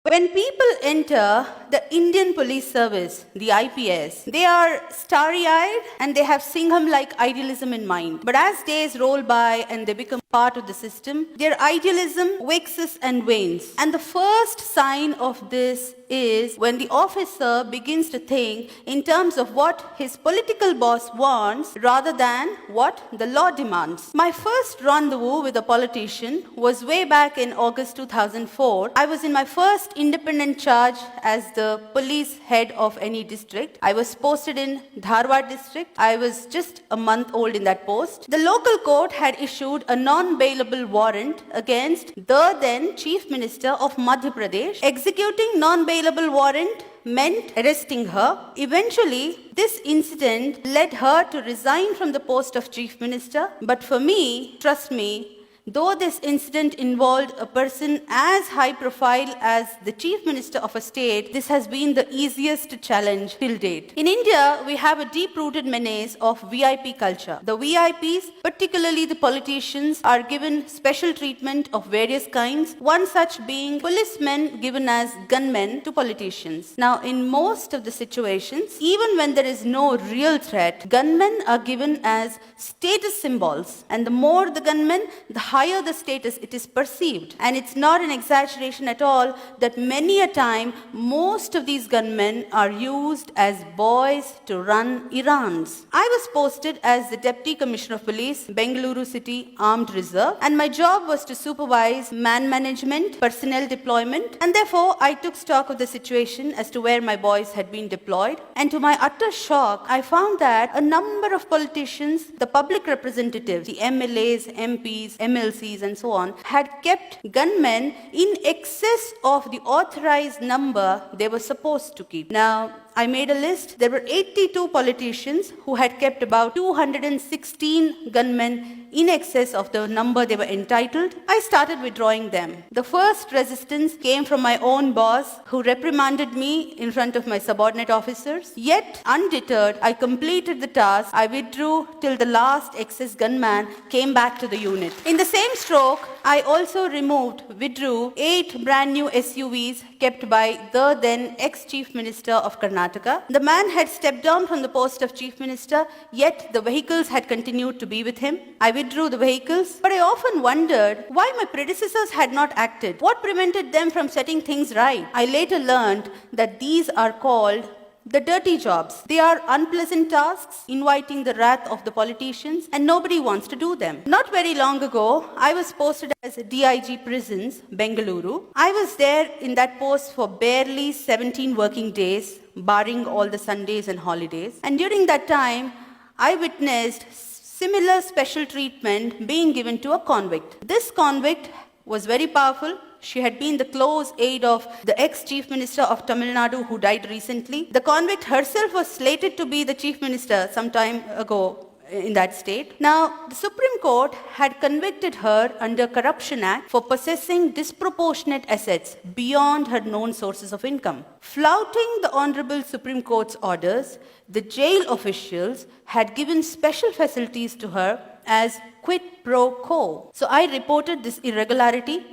When people enter the Indian Police Service, the IPS, they are starry-eyed and they have Singham-like idealism in mind. But as days roll by and they become part of the system, their idealism waxes and wanes. And the first sign of this is when the officer begins to think in terms of what his political boss wants rather than what the law demands. My first rendezvous with a politician was way back in August 2004. I was in my first independent charge as the police head of any district. I was posted in Dharwad district. I was just a month old in that post. The local court had issued a non-bailable warrant against the then Chief Minister of Madhya Pradesh. Executing non-bailable warrant meant arresting her. Eventually, this incident led her to resign from the post of Chief Minister. But for me, trust me, though this incident involved a person as high profile as the Chief Minister of a state, this has been the easiest to challenge till date. In India, we have a deep-rooted menace of VIP culture. The VIPs, particularly the politicians, are given special treatment of various kinds, one such being policemen given as gunmen to politicians. Now, in most of the situations, even when there is no real threat, gunmen are given as status symbols. And the more the gunmen, the higher the status it is perceived. And it's not an exaggeration at all that many a time most of these gunmen are used as boys to run errands. I was posted as the Deputy Commissioner of Police, Bengaluru City Armed Reserve, and my job was to supervise man management, personnel deployment, and therefore I took stock of the situation as to where my boys had been deployed. And to my utter shock, I found that a number of politicians, the public representatives, the MLAs, MPs, MLCs, and so on, had kept gunmen in excess of the authorized number they were supposed to keep. Now, I made a list. There were 82 politicians who had kept about 216 gunmen in excess of the number they were entitled. I started withdrawing them. The first resistance came from my own boss, who reprimanded me in front of my subordinate officers. Yet, undeterred, I completed the task. I withdrew till the last excess gunman came back to the unit. In the same stroke, I also withdrew 8 brand new SUVs kept by the then ex-Chief Minister of Karnataka. The man had stepped down from the post of Chief Minister, yet the vehicles had continued to be with him. I withdrew the vehicles, but I often wondered why my predecessors had not acted. What prevented them from setting things right? I later learned that these are called the dirty jobs. They are unpleasant tasks, inviting the wrath of the politicians, and nobody wants to do them. Not very long ago, I was posted as DIG Prisons, Bengaluru. I was there in that post for barely 17 working days, barring all the Sundays and holidays. And during that time, I witnessed similar special treatment being given to a convict. This convict was very powerful. She had been the close aide of the ex-Chief Minister of Tamil Nadu who died recently. The convict herself was slated to be the Chief Minister some time ago in that state. Now, the Supreme Court had convicted her under Corruption Act for possessing disproportionate assets beyond her known sources of income. Flouting the Honorable Supreme Court's orders, the jail officials had given special facilities to her as quid pro quo. So I reported this irregularity.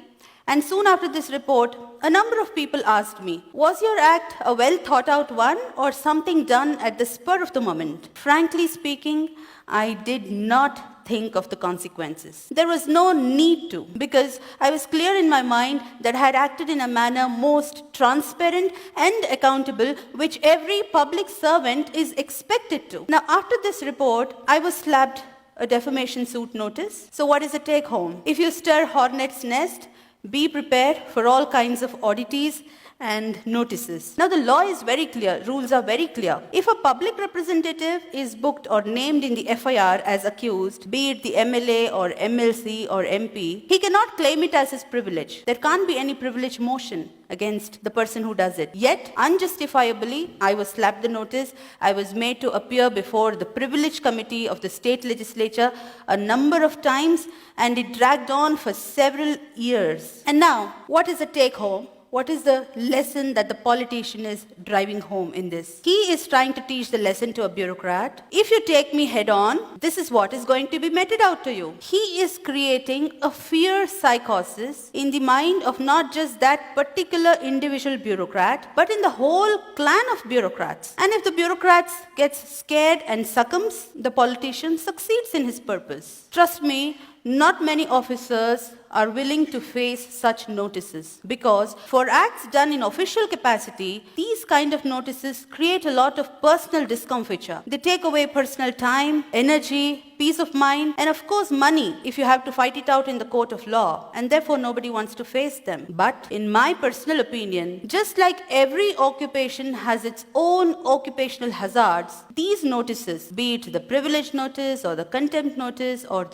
And soon after this report, a number of people asked me, was your act a well thought out one or something done at the spur of the moment? Frankly speaking, I did not think of the consequences. There was no need to, because I was clear in my mind that I had acted in a manner most transparent and accountable, which every public servant is expected to. Now, after this report, I was slapped a defamation suit notice. So what is the take home? If you stir hornet's nest, be prepared for all kinds of oddities and notices. Now the law is very clear, rules are very clear. If a public representative is booked or named in the FIR as accused, be it the MLA or MLC or MP, he cannot claim it as his privilege. There can't be any privilege motion against the person who does it. Yet, unjustifiably, I was slapped the notice. I was made to appear before the privilege committee of the state legislature a number of times, and it dragged on for several years. And now, what is the take home? what is the lesson that the politician is driving home in this? He is trying to teach the lesson to a bureaucrat. If you take me head on, this is what is going to be meted out to you. He is creating a fear psychosis in the mind of not just that particular individual bureaucrat, but in the whole clan of bureaucrats. And if the bureaucrats gets scared and succumbs, the politician succeeds in his purpose. Trust me, not many officers are willing to face such notices, because for acts done in official capacity, these kind of notices create a lot of personal discomfiture. They take away personal time, energy, peace of mind, and of course money if you have to fight it out in the court of law, and therefore nobody wants to face them. But in my personal opinion, just like every occupation has its own occupational hazards, these notices, be it the privilege notice or the contempt notice or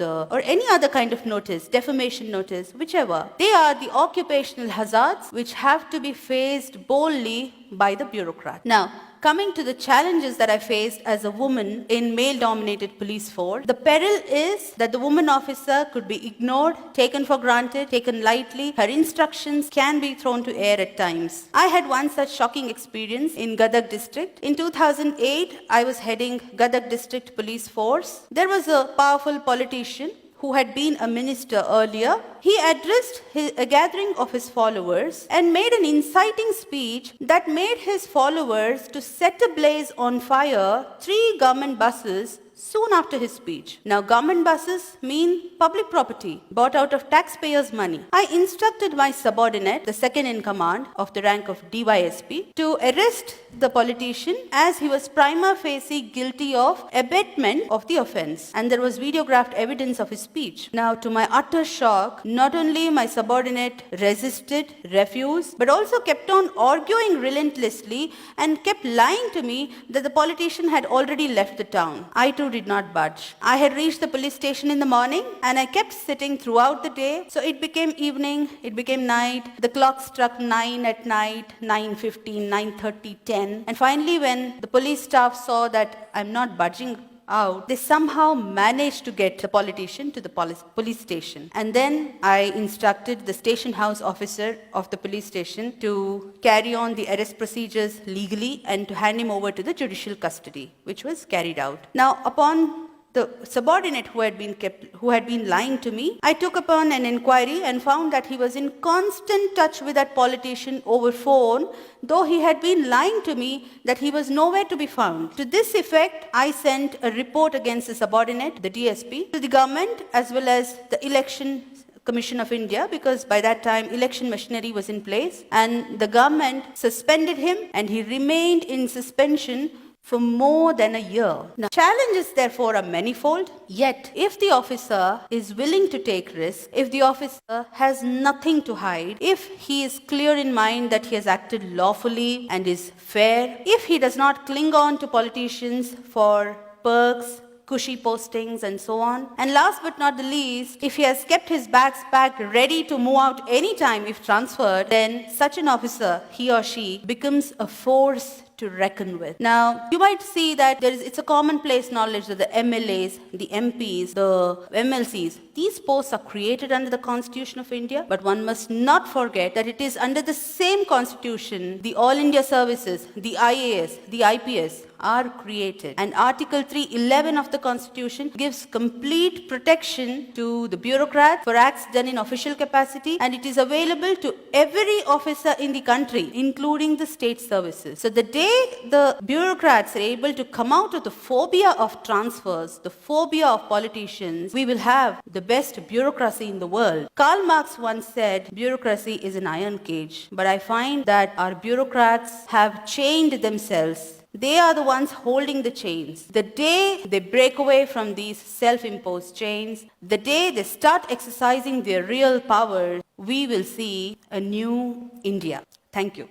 any other kind of notice, defamation notice, whichever, they are the occupational hazards which have to be faced boldly by the bureaucrat. Now, coming to the challenges that I faced as a woman in male-dominated police force, the peril is that the woman officer could be ignored, taken for granted, taken lightly. Her instructions can be thrown to air at times. I had one such shocking experience in Gadag district. In 2008, I was heading Gadag district police force. There was a powerful politician who had been a minister earlier. He addressed a gathering of his followers and made an inciting speech that made his followers to set ablaze on fire 3 government buses soon after his speech. Now, government buses mean public property bought out of taxpayers' money. I instructed my subordinate, the second in command of the rank of DYSP, to arrest the politician as he was prima facie guilty of abetment of the offense, and there was videographed evidence of his speech. Now, to my utter shock, not only my subordinate resisted, refused, but also kept on arguing relentlessly and kept lying to me that the politician had already left the town. I too did not budge. I had reached the police station in the morning and I kept sitting throughout the day. So it became evening, it became night. The clock struck 9 at night, 9:15, 9:30, 10. And finally, when the police staff saw that I'm not budging out, they somehow managed to get the politician to the police station. And then I instructed the station house officer of the police station to carry on the arrest procedures legally and to hand him over to the judicial custody, which was carried out. Now, upon the subordinate who had been lying to me, I took upon an inquiry and found that he was in constant touch with that politician over phone, though he had been lying to me that he was nowhere to be found. To this effect, I sent a report against the subordinate, the DSP, to the government as well as the Election Commission of India, because by that time election machinery was in place, and the government suspended him and he remained in suspension for more than a year. Now, challenges therefore are manifold, yet if the officer is willing to take risks, if the officer has nothing to hide, if he is clear in mind that he has acted lawfully and is fair, if he does not cling on to politicians for perks, cushy postings and so on, and last but not the least, if he has kept his bags packed ready to move out anytime if transferred, then such an officer, he or she, becomes a force to reckon with. Now, you might see that it's a commonplace knowledge that the MLAs, the MPs, the MLCs, these posts are created under the Constitution of India, but one must not forget that it is under the same Constitution, the All India Services, the IAS, the IPS are created. And Article 311 of the Constitution gives complete protection to the bureaucrat for acts done in official capacity, and it is available to every officer in the country, including the state services. So the day the bureaucrats are able to come out of the phobia of transfers, the phobia of politicians, we will have the best bureaucracy in the world. Karl Marx once said, bureaucracy is an iron cage, but I find that our bureaucrats have chained themselves. They are the ones holding the chains. The day they break away from these self-imposed chains, the day they start exercising their real power, we will see a new India. Thank you.